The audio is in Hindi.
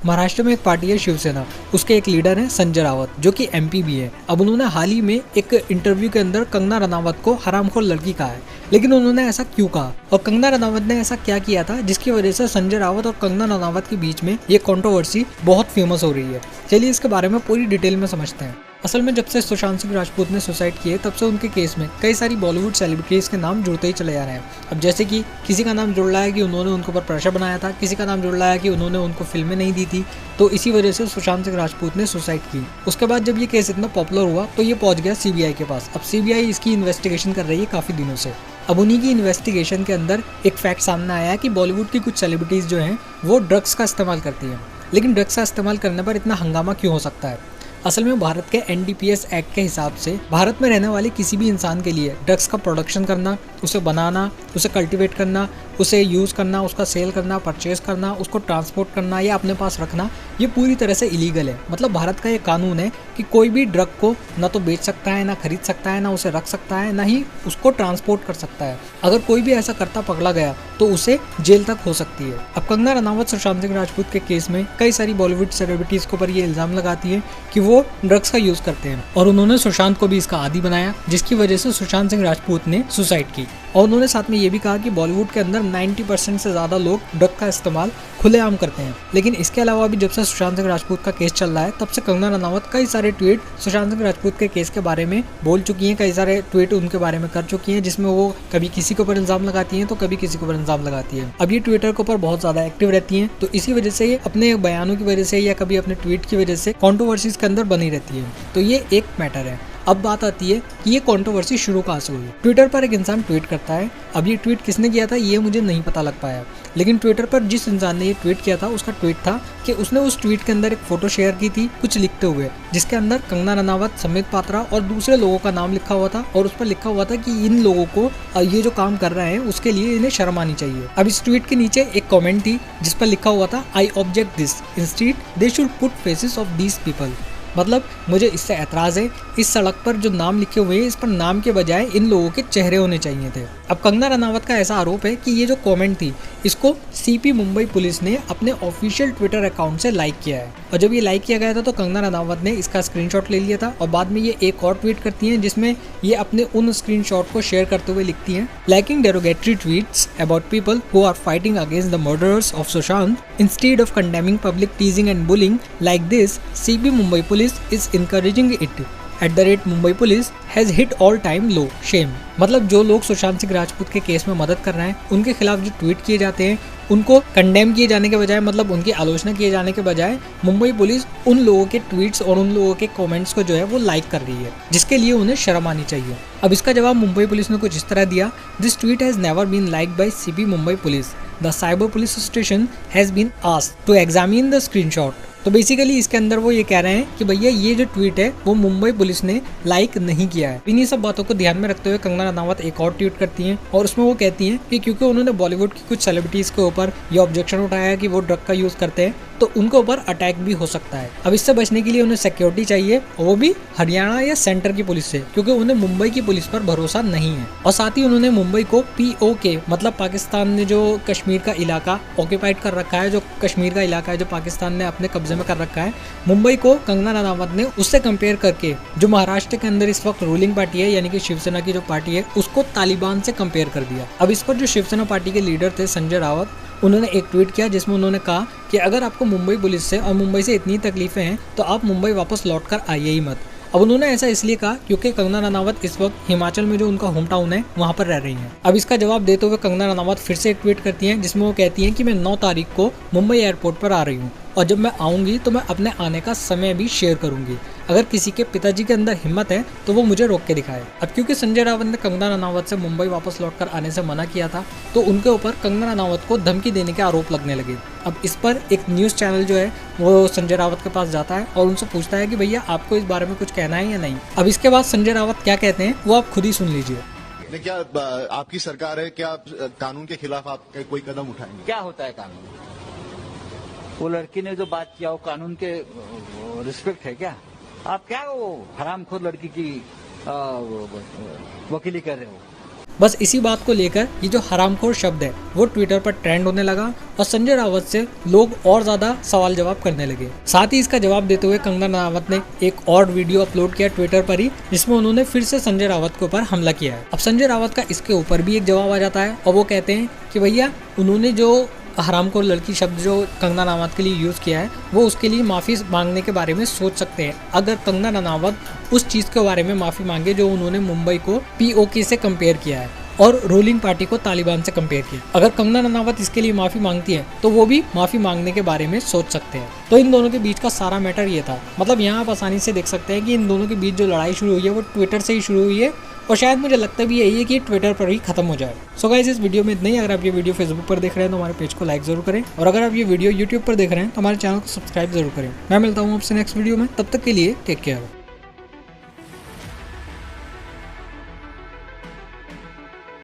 महाराष्ट्र में एक पार्टी है शिवसेना, उसके एक लीडर हैं संजय रावत जो कि एमपी भी है। अब उन्होंने हाल ही में एक इंटरव्यू के अंदर कंगना रनावत को हरामखोर लड़की कहा है, लेकिन उन्होंने ऐसा क्यों कहा और कंगना रनावत ने ऐसा क्या किया था जिसकी वजह से संजय रावत और कंगना रनावत के बीच में ये कंट्रोवर्सी बहुत फेमस हो रही है। चलिए इसके बारे में पूरी डिटेल में समझते हैं। असल में जब से सुशांत सिंह राजपूत ने सुसाइड किए तब से उनके केस में कई सारी बॉलीवुड सेलिब्रिटीज के नाम जुड़ते ही चले जा रहे हैं। अब जैसे कि किसी का नाम जुड़ रहा है कि उन्होंने उनको ऊपर प्रेशर बनाया था, किसी का नाम जुड़ रहा है कि उन्होंने उनको फिल्में नहीं दी थी, तो इसी वजह से सुशांत सिंह राजपूत ने सुसाइड की। उसके बाद जब ये केस इतना पॉपुलर हुआ तो ये पहुंच गया सीबीआई के पास। अब सीबीआई इसकी इन्वेस्टिगेशन कर रही है काफी दिनों से। अब उन्हीं की इन्वेस्टिगेशन के अंदर एक फैक्ट सामने आया है कि बॉलीवुड की कुछ सेलिब्रिटीज जो हैं वो ड्रग्स का इस्तेमाल करती हैं। लेकिन ड्रग्स का इस्तेमाल करने पर इतना हंगामा क्यों हो सकता है? असल में भारत के एनडीपीएस एक्ट के हिसाब से भारत में रहने वाले किसी भी इंसान के लिए ड्रग्स का प्रोडक्शन करना, उसे बनाना, उसे कल्टीवेट करना, उसे यूज़ करना, उसका सेल करना, परचेज करना, उसको ट्रांसपोर्ट करना या अपने पास रखना, ये पूरी तरह से इलीगल है। मतलब भारत का ये कानून है कि कोई भी ड्रग को ना तो बेच सकता है, ना खरीद सकता है, ना उसे रख सकता है, ना ही उसको ट्रांसपोर्ट कर सकता है। अगर कोई भी ऐसा करता पकड़ा गया तो उसे जेल तक हो सकती है। अब कंगना रनावत सुशांत सिंह राजपूत के केस में कई सारी बॉलीवुड सेलिब्रिटीज के ऊपर ये इल्जाम लगाती है कि वो ड्रग्स का यूज करते हैं और उन्होंने सुशांत को भी इसका आदी बनाया, जिसकी वजह से सुशांत सिंह राजपूत ने सुसाइड की। और उन्होंने साथ में ये भी कहा कि बॉलीवुड के अंदर 90% से ज़्यादा लोग ड्रग का इस्तेमाल खुलेआम करते हैं। लेकिन इसके अलावा भी जब से सुशांत सिंह राजपूत का केस चल रहा है तब से कंगना रनावत कई सारे ट्वीट सुशांत सिंह राजपूत के केस के बारे में बोल चुकी हैं, कई सारे ट्वीट उनके बारे में कर चुकी हैं, जिसमें वो कभी किसी के ऊपर इल्जाम लगाती हैं तो कभी किसी के ऊपर इल्जाम लगाती है। अब ये ट्विटर के ऊपर बहुत ज़्यादा एक्टिव रहती हैं, तो इसी वजह से ये अपने बयानों की वजह से या कभी अपने ट्वीट की वजह से कॉन्ट्रोवर्सीज के अंदर बनी रहती है। तो ये एक मैटर है। अब बात आती है कि ये कंट्रोवर्सी शुरू कहाँ से हुई। ट्विटर पर एक इंसान ट्वीट करता है। अब ये ट्वीट किसने किया था ये मुझे नहीं पता लग पाया, लेकिन ट्विटर पर जिस इंसान ने ये ट्वीट किया था उसका ट्वीट था कि उसने उस ट्वीट के अंदर एक फोटो शेयर की थी कुछ लिखते हुए, जिसके अंदर कंगना रनावत, समित पात्रा और दूसरे लोगों का नाम लिखा हुआ था और उस पर लिखा हुआ था कि इन लोगों को ये जो काम कर रहे हैं उसके लिए इन्हें शर्म आनी चाहिए। अब इस ट्वीट के नीचे एक कॉमेंट थी जिस पर लिखा हुआ था I object this, instead they should put faces of these people. मतलब मुझे इससे ऐतराज़ है, इस सड़क पर जो नाम लिखे हुए हैं इस पर नाम के बजाय इन लोगों के चेहरे होने चाहिए थे। अब कंगना रनावत का ऐसा आरोप है कि ये जो कमेंट थी इसको सीपी मुंबई पुलिस ने अपने ऑफिशियल ट्विटर अकाउंट से लाइक किया है और जब ये लाइक किया गया था तो कंगना रनावत ने इसका स्क्रीनशॉट ले लिया था और बाद में ये एक और ट्वीट करती हैं जिसमें ये अपने उन स्क्रीनशॉट को शेयर करते हुए लिखती हैं, liking derogatory tweets about people who are fighting against the murderers of Sushant instead of condemning public teasing and bullying like this, CP Mumbai police is encouraging it. @Mumbai Police has hit all time low. Shame. मतलब जो लोग सुशांत सिंह राजपूत के केस में मदद कर रहे हैं उनके खिलाफ जो ट्वीट किए जाते हैं उनको कंडेम किए जाने के बजाय, मतलब उनकी आलोचना किए जाने के बजाय मुंबई पुलिस उन लोगों के ट्वीट्स और उन लोगों के कमेंट्स को जो है वो लाइक कर रही है, जिसके लिए उन्हें शर्म आनी चाहिए। अब इसका जवाब मुंबई पुलिस ने कुछ इस तरह दिया, this tweet has never been liked by CP Mumbai police, the cyber police station has been asked to examine the screenshot. तो बेसिकली इसके अंदर वो ये कह रहे हैं कि भैया ये जो ट्वीट है वो मुंबई पुलिस ने लाइक नहीं किया है। इन्हीं सब बातों को ध्यान में रखते हुए कंगना रनावत एक और ट्वीट करती हैं और उसमें वो कहती हैं कि क्योंकि उन्होंने बॉलीवुड की कुछ सेलिब्रिटीज के ऊपर ये ऑब्जेक्शन उठाया है कि वो ड्रग का यूज करते हैं तो उनके ऊपर अटैक भी हो सकता है। अब इससे बचने के लिए उन्हें सिक्योरिटी चाहिए और वो भी हरियाणा या सेंटर की पुलिस से, क्योंकि उन्हें मुंबई की पुलिस पर भरोसा नहीं है। और साथ ही उन्होंने मुंबई को POK मतलब पाकिस्तान ने जो कश्मीर का इलाका ऑक्यूपाइड कर रखा है, जो कश्मीर का इलाका है जो पाकिस्तान ने अपने कब्जे में कर रखा है, मुंबई को कंगना रनावत ने उससे कंपेयर करके जो महाराष्ट्र के अंदर इस वक्त रूलिंग पार्टी है यानी कि शिवसेना की जो पार्टी है उसको तालिबान से कंपेयर कर दिया। अब इस पर जो शिवसेना पार्टी के लीडर थे संजय रावत, उन्होंने एक ट्वीट किया जिसमें उन्होंने कहा कि अगर आपको मुंबई पुलिस से और मुंबई से इतनी तकलीफें हैं तो आप मुंबई वापस लौट कर आइए ही मत। अब उन्होंने ऐसा इसलिए कहा क्योंकि कंगना रनावत इस वक्त हिमाचल में जो उनका होम टाउन है वहाँ पर रह रही हैं। अब इसका जवाब देते हुए कंगना रनावत फिर से एक ट्वीट करती हैं जिसमें वो कहती हैं कि मैं 9 तारीख को मुंबई एयरपोर्ट पर आ रही हूँ और जब मैं आऊँगी तो मैं अपने आने का समय भी शेयर करूँगी। अगर किसी के पिताजी के अंदर हिम्मत है तो वो मुझे रोक के दिखाए। अब क्योंकि संजय रावत ने कंगना रनावत से मुंबई वापस लौटकर आने से मना किया था तो उनके ऊपर कंगना रनावत को धमकी देने के आरोप लगने लगे। अब इस पर एक न्यूज़ चैनल जो है वो संजय रावत के पास जाता है और उनसे पूछता है कि भैया आपको इस बारे में कुछ कहना है या नहीं। अब इसके बाद संजय रावत क्या कहते हैं वो आप खुद ही सुन लीजिए। क्या आपकी सरकार है, क्या कानून के खिलाफ आप कोई कदम उठाएंगे? क्या होता है कानून? वो लड़की ने जो बात किया वो कानून के रिस्पेक्ट है क्या? आप क्या वो हरामखोर लड़की की वकीली कर रहे हो? बस इसी बात को लेकर ये जो हरामखोर शब्द है वो ट्विटर पर ट्रेंड होने लगा और संजय रावत से लोग और ज्यादा सवाल जवाब करने लगे। साथ ही इसका जवाब देते हुए कंगना रनावत ने एक और वीडियो अपलोड किया ट्विटर पर ही, जिसमें उन्होंने फिर से संजय रावत के ऊपर हमला किया है। अब संजय रावत का इसके ऊपर भी एक जवाब आ जाता है और वो कहते हैं कि भैया उन्होंने जो हरामखोर लड़की शब्द जो कंगना रनावत के लिए यूज किया है वो उसके लिए माफी मांगने के बारे में सोच सकते हैं, अगर कंगना रनावत उस चीज के बारे में माफी मांगे जो उन्होंने मुंबई को POK से कंपेयर किया है और रूलिंग पार्टी को तालिबान से कंपेयर किया। अगर कंगना रनावत इसके लिए माफी मांगती है तो वो भी माफी मांगने के बारे में सोच सकते हैं। तो इन दोनों के बीच का सारा मैटर ये था। मतलब यहाँ आप आसानी से देख सकते हैं कि इन दोनों के बीच जो लड़ाई शुरू हुई है वो ट्विटर से ही शुरू हुई है और शायद मुझे लगता भी यही है कि ट्विटर पर ही खत्म हो जाए। सो गाइस, इस वीडियो में इतना ही। अगर आप ये वीडियो फेसबुक पर देख रहे हैं तो हमारे पेज को लाइक जरूर करें और अगर आप ये वीडियो यूट्यूब पर देख रहे हैं तो हमारे चैनल को सब्सक्राइब जरूर करें। मैं मिलता हूँ आपसे नेक्स्ट वीडियो में, तब तक के लिए टेक केयर।